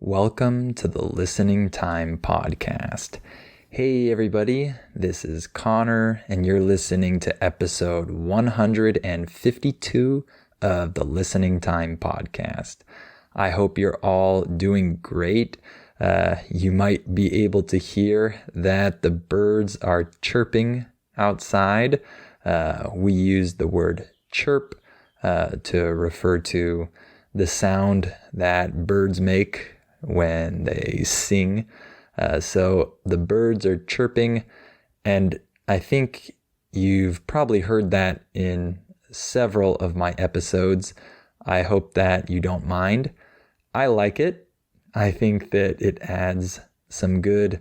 Welcome to the Listening Time Podcast. Hey everybody, this is Connor and you're listening to episode 152 of the Listening Time Podcast. I hope you're all doing great. You might be able to hear that the birds are chirping outside. We use the word chirp to refer to the sound that birds make when they sing. So the birds are chirping, and I think you've probably heard that in several of my episodes. I hope that you don't mind. I like it. I think that it adds some good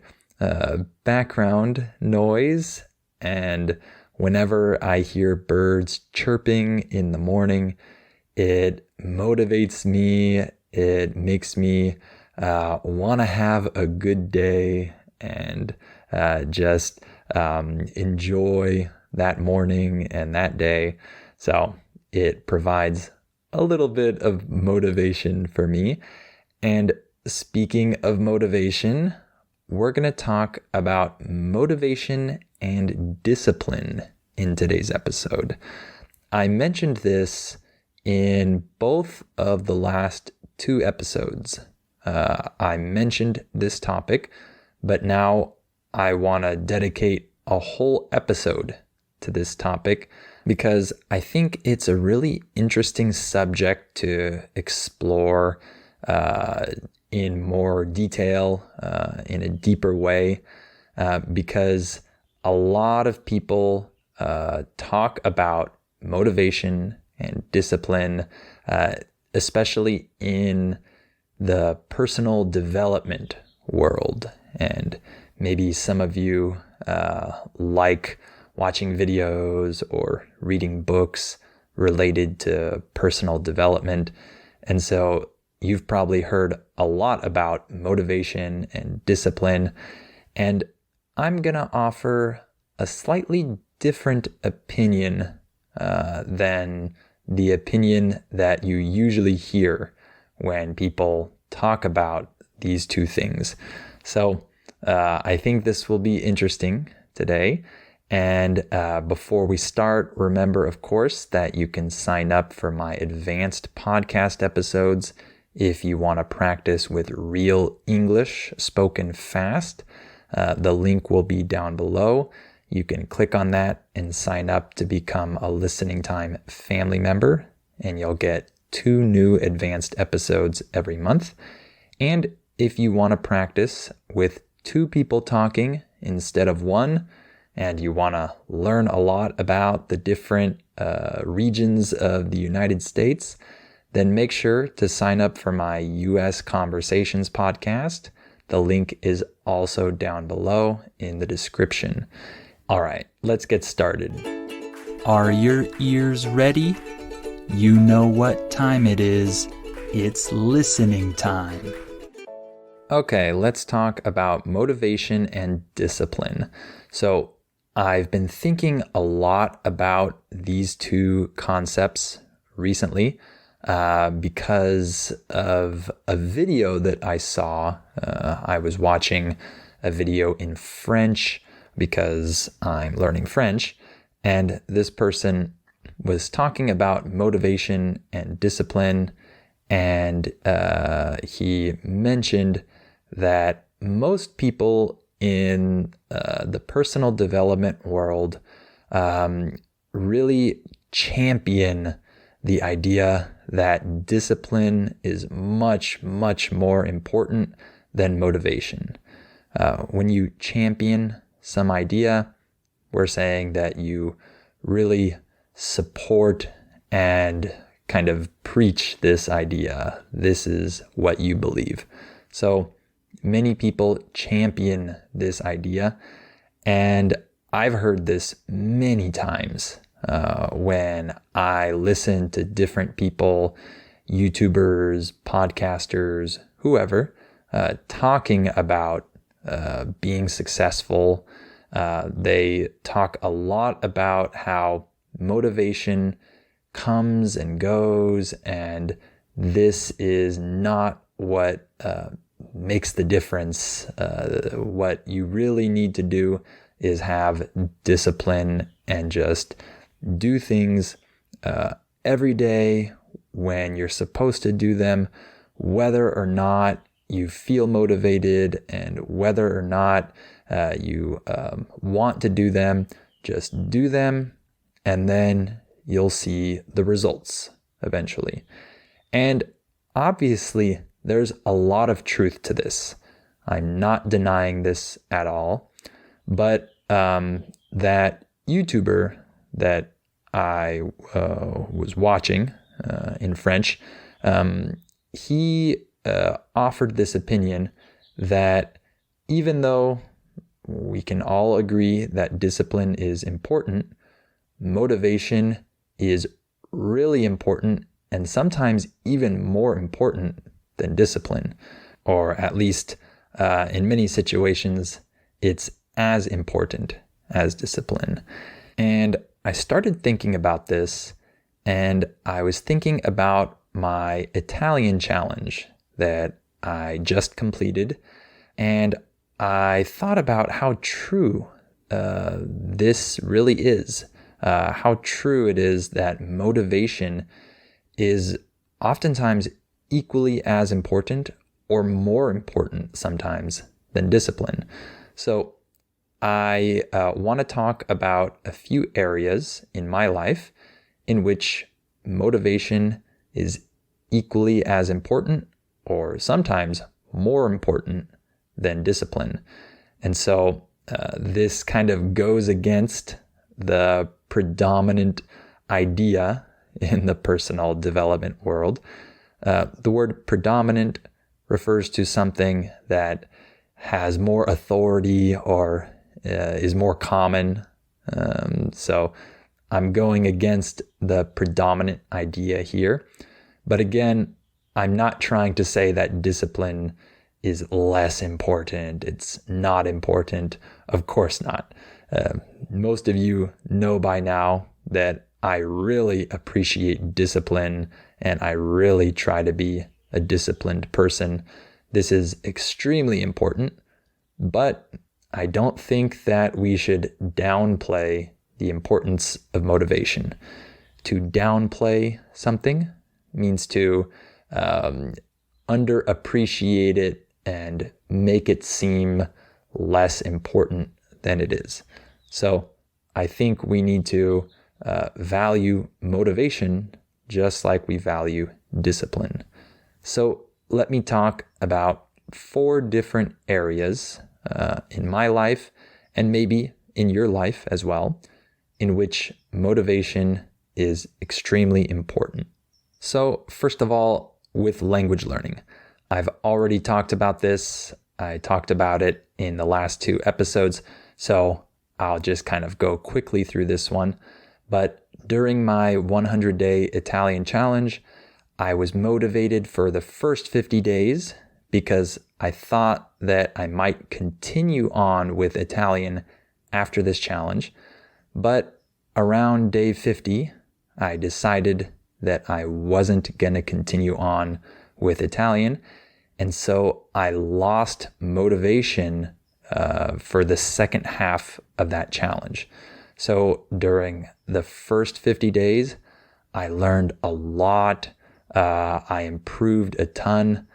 background noise, and whenever I hear birds chirping in the morning, it motivates me. It makes me want to have a good day and just enjoy that morning and that day. So it provides a little bit of motivation for me. And speaking of motivation, we're going to talk about motivation and discipline in today's episode. I mentioned this in both of the last two episodes. I mentioned this topic, but now I want to dedicate a whole episode to this topic because I think it's a really interesting subject to explore in more detail, in a deeper way, because a lot of people talk about motivation and discipline, especially in the personal development world. And maybe some of you like watching videos or reading books related to personal development. And so you've probably heard a lot about motivation and discipline. And I'm going to offer a slightly different opinion than the opinion that you usually hear when people talk about these two things. So I think this will be interesting today. And before we start, remember, of course, that you can sign up for my advanced podcast episodes if you want to practice with real English spoken fast. The link will be down below. You can click on that and sign up to become a Listening Time family member, and you'll get 2 new advanced episodes every month. And if you want to practice with 2 people talking instead of 1, and you want to learn a lot about the different regions of the United States, then make sure to sign up for my US Conversations podcast. The link is also down below in the description. All right, let's get started. Are your ears ready? You know what time it is. It's listening time. Okay, let's talk about motivation and discipline. So I've been thinking a lot about these two concepts recently because of a video that I saw. I was watching a video in French because I'm learning French, and this person was talking about motivation and discipline, and he mentioned that most people in the personal development world really champion the idea that discipline is much, much more important than motivation. When you champion some idea, we're saying that you really support and kind of preach this idea. This is what you believe. So many people champion this idea, and I've heard this many times when I listen to different people, YouTubers, podcasters, whoever, talking about being successful. They talk a lot about how motivation comes and goes, and this is not what makes the difference. What you really need to do is have discipline and just do things every day when you're supposed to do them, whether or not you feel motivated and whether or not you want to do them. Just do them, and then you'll see the results eventually. And obviously, there's a lot of truth to this. I'm not denying this at all. But that YouTuber that I was watching in French, he offered this opinion that even though we can all agree that discipline is important, motivation is really important and sometimes even more important than discipline, or at least in many situations, it's as important as discipline. And I started thinking about this, and I was thinking about my Italian challenge that I just completed, and I thought about how true this really is, how true it is that motivation is oftentimes equally as important or more important sometimes than discipline. So I want to talk about a few areas in my life in which motivation is equally as important or sometimes more important than discipline. And so this kind of goes against the predominant idea in the personal development world. The word predominant refers to something that has more authority or is more common. So I'm going against the predominant idea here. But again, I'm not trying to say that discipline is less important. It's not important. Of course not. Most of you know by now that I really appreciate discipline and I really try to be a disciplined person. This is extremely important, but I don't think that we should downplay the importance of motivation. To downplay something means to underappreciate it and make it seem less important than it is. So I think we need to value motivation just like we value discipline. So let me talk about 4 different areas in my life and maybe in your life as well, in which motivation is extremely important. So first of all, with language learning, I've already talked about this. I talked about it in the last 2 episodes, so I'll just kind of go quickly through this one. But during my 100-day Italian challenge, I was motivated for the first 50 days because I thought that I might continue on with Italian after this challenge. But around day 50, I decided that I wasn't going to continue on with Italian. And so I lost motivation for the second half of that challenge. So during the first 50 days, I learned a lot. I improved a ton.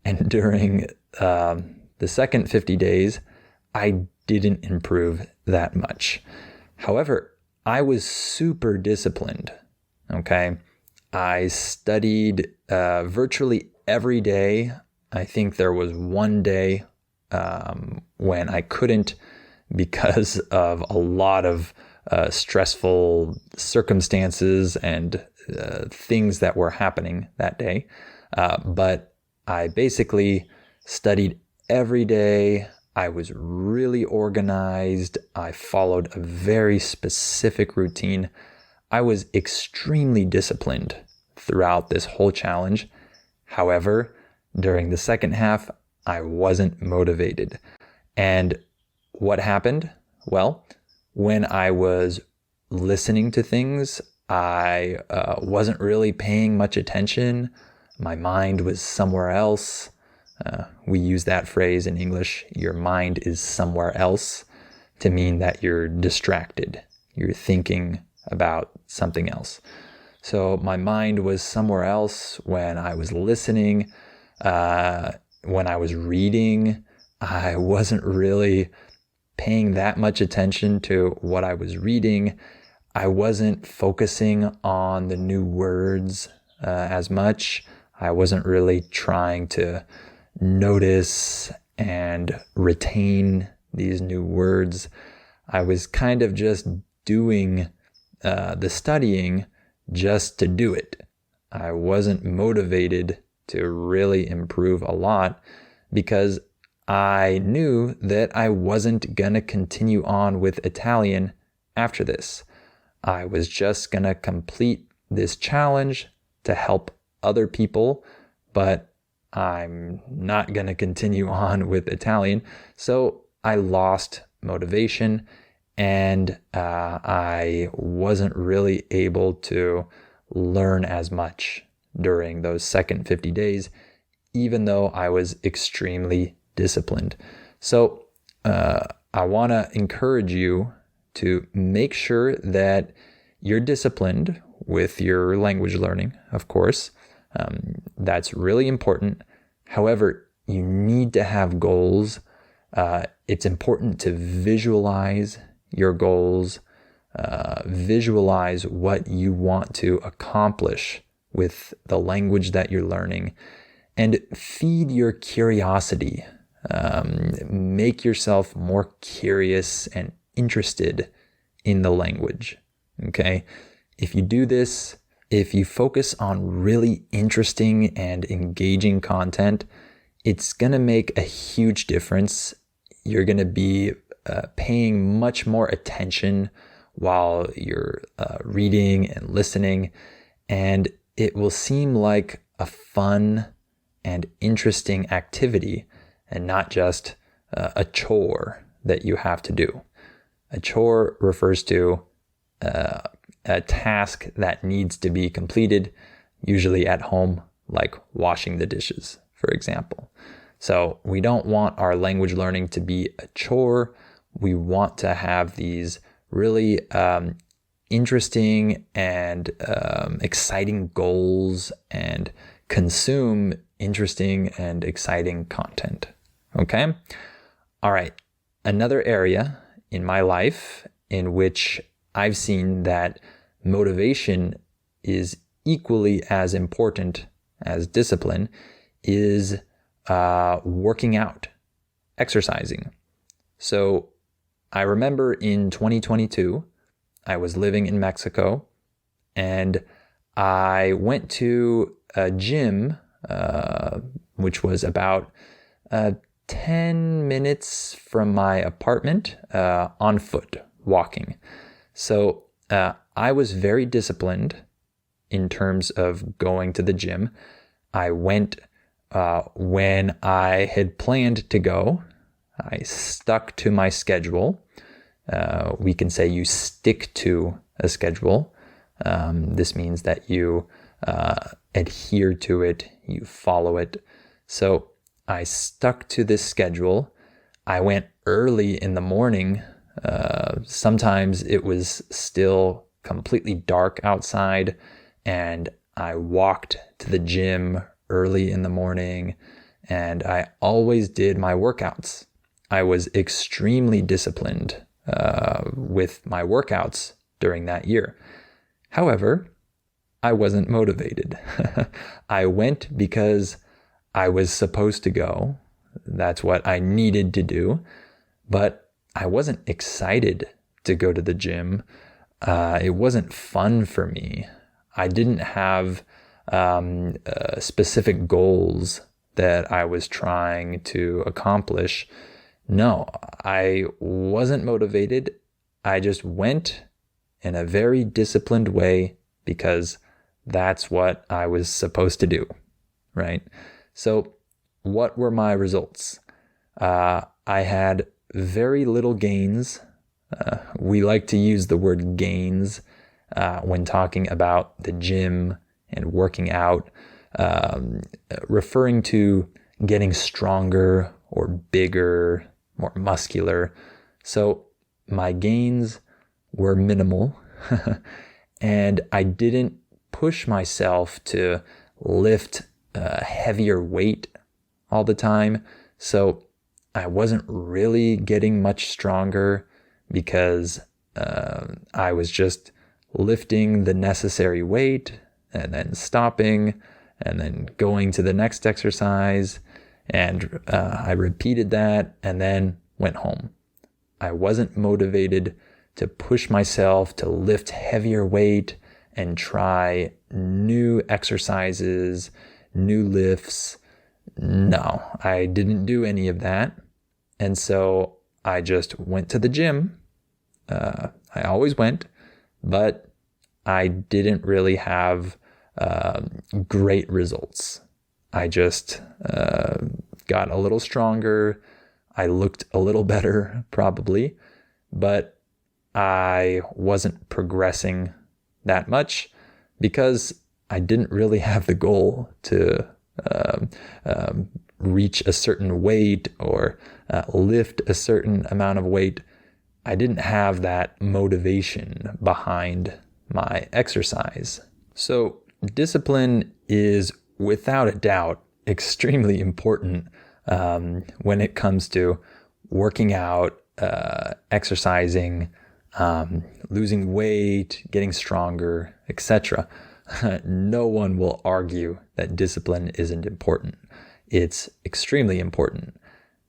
And during the second 50 days, I didn't improve that much. However, I was super disciplined. Okay. I studied virtually every day. I think there was one day when I couldn't because of a lot of stressful circumstances and things that were happening that day. But I basically studied every day. I was really organized. I followed a very specific routine. I was extremely disciplined throughout this whole challenge. However, during the second half, I wasn't motivated. And what happened? Well, when I was listening to things, I wasn't really paying much attention. My mind was somewhere else. We use that phrase in English, your mind is somewhere else, to mean that you're distracted. You're thinking about something else. So my mind was somewhere else when I was listening, when I was reading. I wasn't really paying that much attention to what I was reading. I wasn't focusing on the new words as much. I wasn't really trying to notice and retain these new words. I was kind of just doing the studying just to do it. I wasn't motivated to really improve a lot because I knew that I wasn't going to continue on with Italian after this. I was just going to complete this challenge to help other people, but I'm not going to continue on with Italian. So I lost motivation and I wasn't really able to learn as much during those second 50 days, even though I was extremely disciplined. So I want to encourage you to make sure that you're disciplined with your language learning, of course. That's really important. However, you need to have goals. It's important to visualize your goals, visualize what you want to accomplish with the language that you're learning, and feed your curiosity. Make yourself more curious and interested in the language. Okay? If you do this, if you focus on really interesting and engaging content, it's going to make a huge difference. You're going to be paying much more attention while you're reading and listening, and it will seem like a fun and interesting activity and not just a chore that you have to do. A chore refers to a task that needs to be completed, usually at home, like washing the dishes, for example. So we don't want our language learning to be a chore. We want to have these really interesting and exciting goals and consume interesting and exciting content. Okay? All right. Another area in my life in which I've seen that motivation is equally as important as discipline is working out, exercising. So I remember in 2022, I was living in Mexico and I went to a gym, which was about 10 minutes from my apartment on foot, walking. So I was very disciplined in terms of going to the gym. I went when I had planned to go. I stuck to my schedule. We can say you stick to a schedule. This means that you adhere to it, you follow it. So I stuck to this schedule. I went early in the morning. Sometimes it was still completely dark outside, and I walked to the gym early in the morning, and I always did my workouts. I was extremely disciplined with my workouts during that year. However, I wasn't motivated. I went because I was supposed to go. That's what I needed to do. But I wasn't excited to go to the gym. It wasn't fun for me. I didn't have specific goals that I was trying to accomplish. No, I wasn't motivated. I just went in a very disciplined way because that's what I was supposed to do, right? So what were my results? I had very little gains. We like to use the word gains when talking about the gym and working out, referring to getting stronger or bigger, more muscular. So my gains were minimal and I didn't push myself to lift a heavier weight all the time. So I wasn't really getting much stronger because I was just lifting the necessary weight and then stopping and then going to the next exercise. And I repeated that and then went home. I wasn't motivated to push myself to lift heavier weight and try new exercises, new lifts. No, I didn't do any of that. And so I just went to the gym. I always went, but I didn't really have great results. I just got a little stronger. I looked a little better, probably, but I wasn't progressing that much because I didn't really have the goal to reach a certain weight or lift a certain amount of weight. I didn't have that motivation behind my exercise. So discipline is without a doubt extremely important when it comes to working out, exercising, losing weight, getting stronger, etc. No one will argue that discipline isn't important. It's extremely important.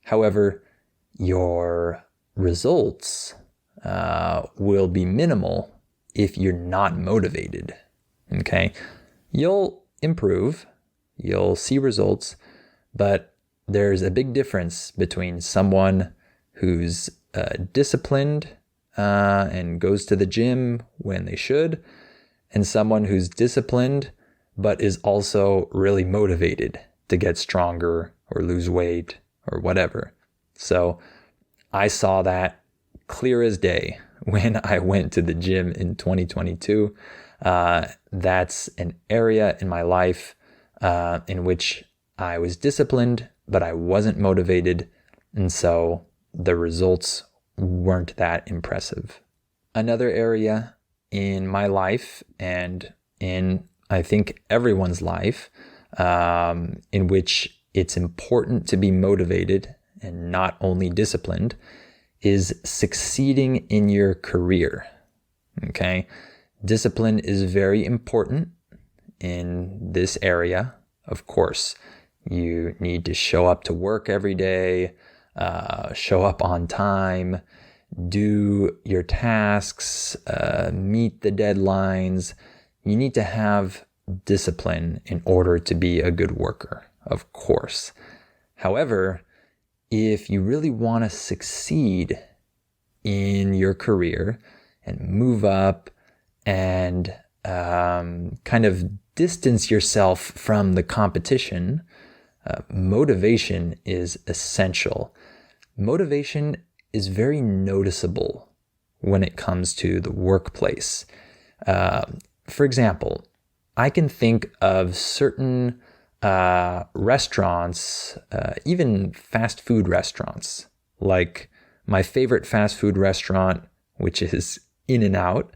However, your results will be minimal if you're not motivated. Okay? You'll improve, you'll see results, but there's a big difference between someone who's disciplined and goes to the gym when they should, and someone who's disciplined but is also really motivated to get stronger or lose weight or whatever. So I saw that clear as day when I went to the gym in 2022. That's an area in my life in which I was disciplined, but I wasn't motivated, and so the results weren't that impressive. Another area in my life and in, I think, everyone's life, in which it's important to be motivated and not only disciplined, is succeeding in your career. Okay? Discipline is very important in this area. Of course, you need to show up to work every day, show up on time, do your tasks, meet the deadlines. You need to have discipline in order to be a good worker, of course. However, if you really want to succeed in your career and move up and kind of distance yourself from the competition, motivation is essential. Motivation is very noticeable when it comes to the workplace. For example, I can think of certain restaurants, even fast food restaurants, like my favorite fast food restaurant, which is In-N-Out.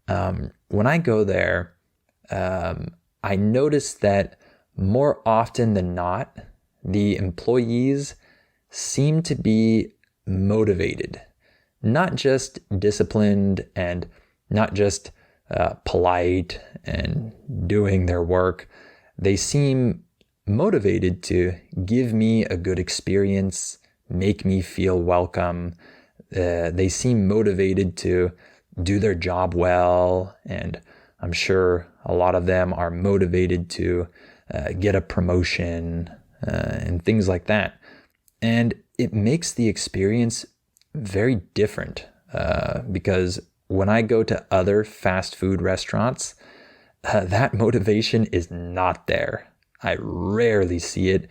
When I go there, I notice that more often than not, the employees seem to be motivated, not just disciplined and not just polite and doing their work. They seem motivated to give me a good experience, make me feel welcome. They seem motivated to do their job well, and I'm sure a lot of them are motivated to get a promotion and things like that. And it makes the experience very different because when I go to other fast food restaurants, that motivation is not there. I rarely see it,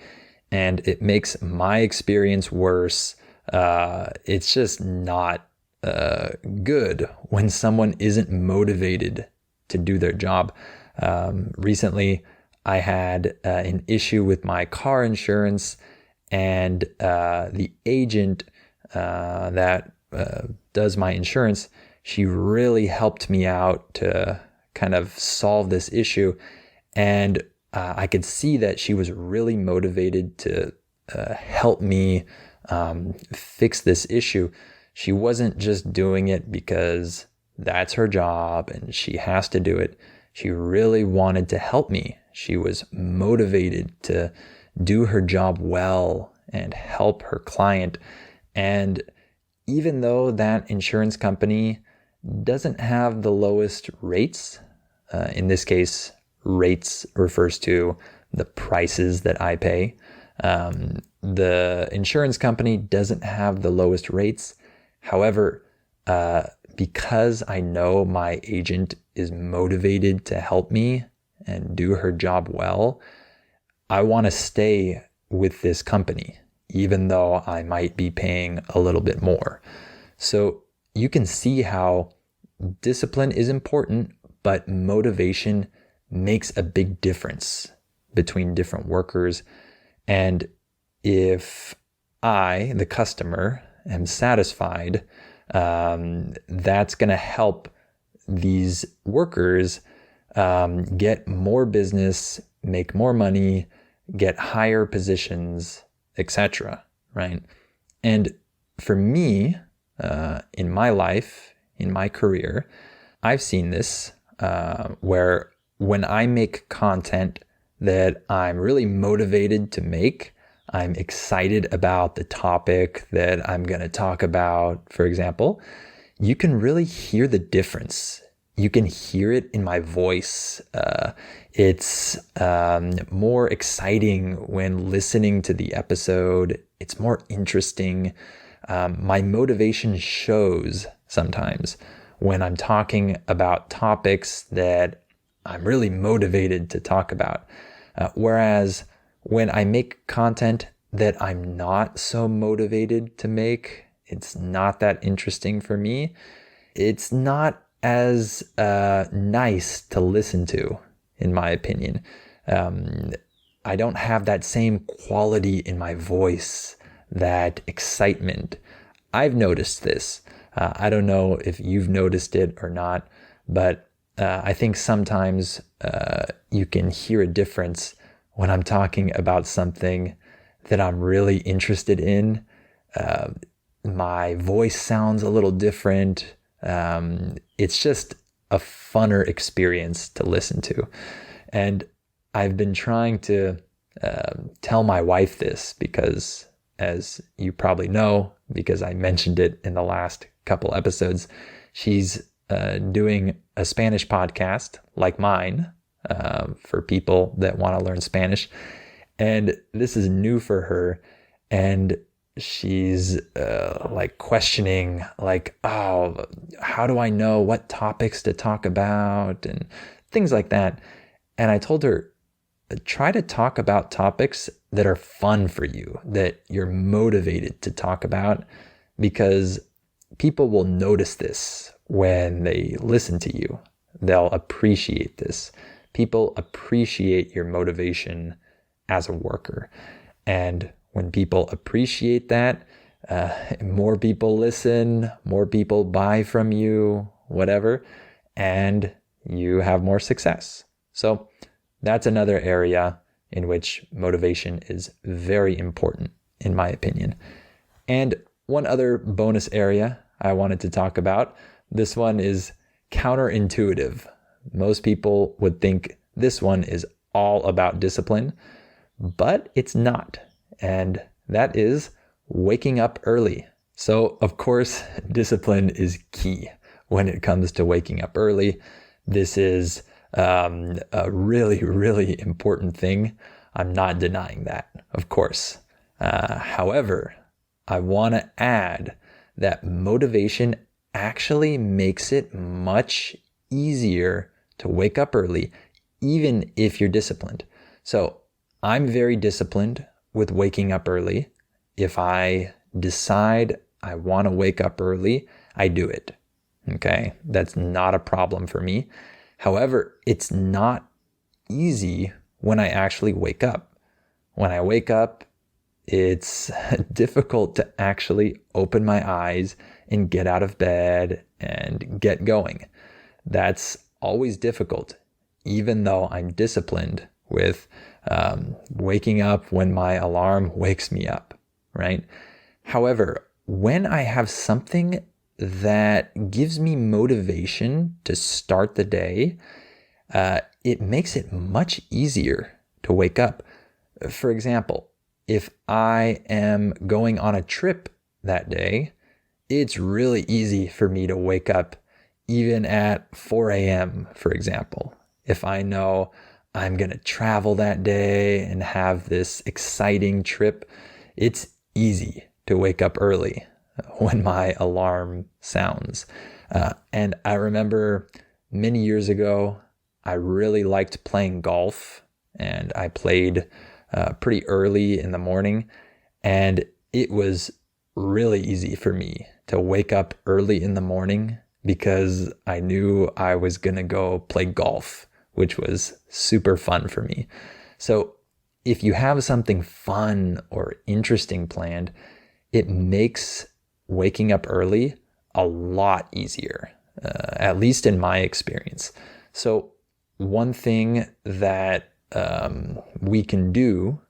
and it makes my experience worse. It's just not good when someone isn't motivated to do their job. Recently, I had an issue with my car insurance, And the agent that does my insurance, she really helped me out to kind of solve this issue. And I could see that she was really motivated to help me fix this issue. She wasn't just doing it because that's her job and she has to do it. She really wanted to help me. She was motivated to do her job well and help her client. And even though that insurance company doesn't have the lowest rates, in this case, rates refers to the prices that I pay. The insurance company doesn't have the lowest rates. However, because I know my agent is motivated to help me and do her job well, I want to stay with this company, even though I might be paying a little bit more. So you can see how discipline is important, but motivation makes a big difference between different workers. And if I, the customer, am satisfied, that's going to help these workers get more business, make more money, get higher positions, etc. Right? And for me, in my life, in my career, I've seen this where when I make content that I'm really motivated to make, I'm excited about the topic that I'm going to talk about, for example, you can really hear the difference. You can hear it in my voice. It's more exciting when listening to the episode. It's more interesting. My motivation shows sometimes when I'm talking about topics that I'm really motivated to talk about. Whereas when I make content that I'm not so motivated to make, it's not that interesting for me, it's not as nice to listen to, in my opinion. I don't have that same quality in my voice, that excitement. I've noticed this. I don't know if you've noticed it or not, but I think sometimes you can hear a difference when I'm talking about something that I'm really interested in. My voice sounds a little different. It's just a funner experience to listen to. And I've been trying to tell my wife this because, as you probably know, because I mentioned it in the last couple episodes, she's doing a Spanish podcast like mine for people that want to learn Spanish. And this is new for her. And she's like questioning, like, oh, how do I know what topics to talk about and things like that. And I told her, try to talk about topics that are fun for you, that you're motivated to talk about, because people will notice this when they listen to you. They'll appreciate this. People appreciate your motivation as a worker. And when people appreciate that, more people listen, more people buy from you, whatever, and you have more success. So that's another area in which motivation is very important, in my opinion. And one other bonus area I wanted to talk about, this one is counterintuitive. Most people would think this one is all about discipline, but it's not. And that is waking up early. So, of course, discipline is key when it comes to waking up early. This is a really, really important thing. I'm not denying that, of course. However, I want to add that motivation actually makes it much easier to wake up early, even if you're disciplined. So I'm very disciplined with waking up early. If I decide I want to wake up early, I do it. Okay, that's not a problem for me. However, it's not easy when I actually wake up. When I wake up, it's difficult to actually open my eyes and get out of bed and get going. That's always difficult, even though I'm disciplined with waking up when my alarm wakes me up, right? However, when I have something that gives me motivation to start the day, it makes it much easier to wake up. For example, if I am going on a trip that day, it's really easy for me to wake up even at 4 a.m., for example. If I know I'm going to travel that day and have this exciting trip, it's easy to wake up early when my alarm sounds. And I remember many years ago, I really liked playing golf, and I played pretty early in the morning, and it was really easy for me to wake up early in the morning because I knew I was going to go play golf, which was super fun for me. So if you have something fun or interesting planned, it makes waking up early a lot easier, at least in my experience. So one thing that we can do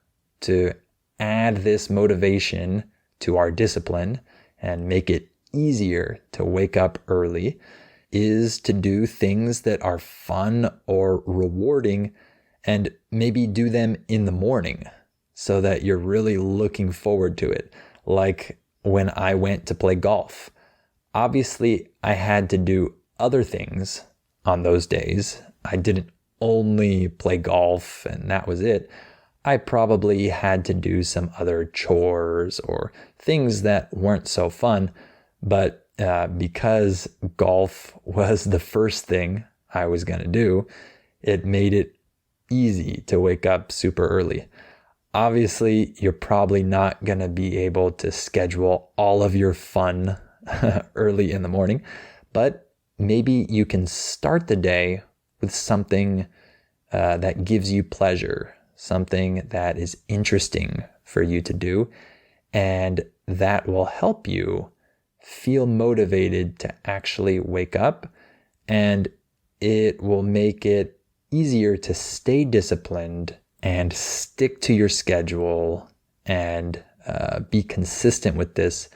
to add this motivation to our discipline and make it easier to wake up early is to do things that are fun or rewarding, and maybe do them in the morning so that you're really looking forward to it. Like when I went to play golf, obviously I had to do other things on those days. I didn't only play golf and that was it. I probably had to do some other chores or things that weren't so fun, but because golf was the first thing I was going to do, it made it easy to wake up super early. Obviously, you're probably not going to be able to schedule all of your fun early in the morning, but maybe you can start the day with something that gives you pleasure, something that is interesting for you to do, and that will help you feel motivated to actually wake up, and it will make it easier to stay disciplined and stick to your schedule and be consistent with this.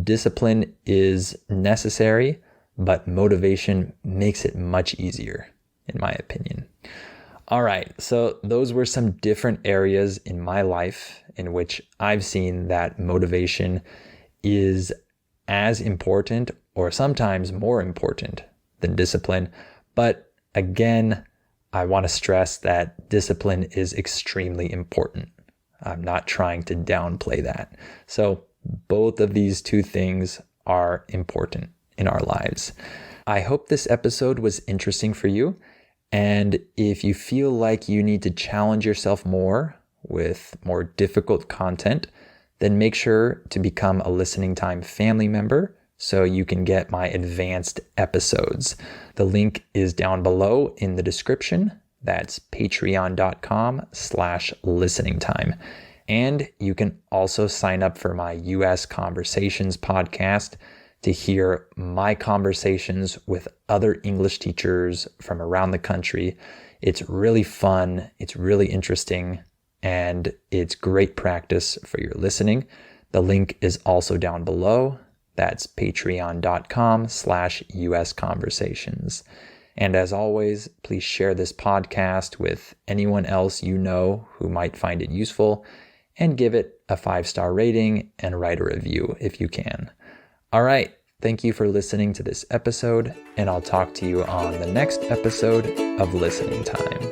Discipline is necessary, but motivation makes it much easier, in my opinion. All right, so those were some different areas in my life in which I've seen that motivation is as important or sometimes more important than discipline. But again, I want to stress that discipline is extremely important. I'm not trying to downplay that. So both of these two things are important in our lives. I hope this episode was interesting for you. And if you feel like you need to challenge yourself more with more difficult content, then make sure to become a Listening Time family member so you can get my advanced episodes. The link is down below in the description. That's patreon.com/listeningtime. And you can also sign up for my US Conversations podcast to hear my conversations with other English teachers from around the country. It's really fun, it's really interesting, and it's great practice for your listening. The link is also down below. That's patreon.com/US Conversations. And as always, please share this podcast with anyone else you know who might find it useful, and give it a 5-star rating and write a review if you can. All right, thank you for listening to this episode, and I'll talk to you on the next episode of Listening Time.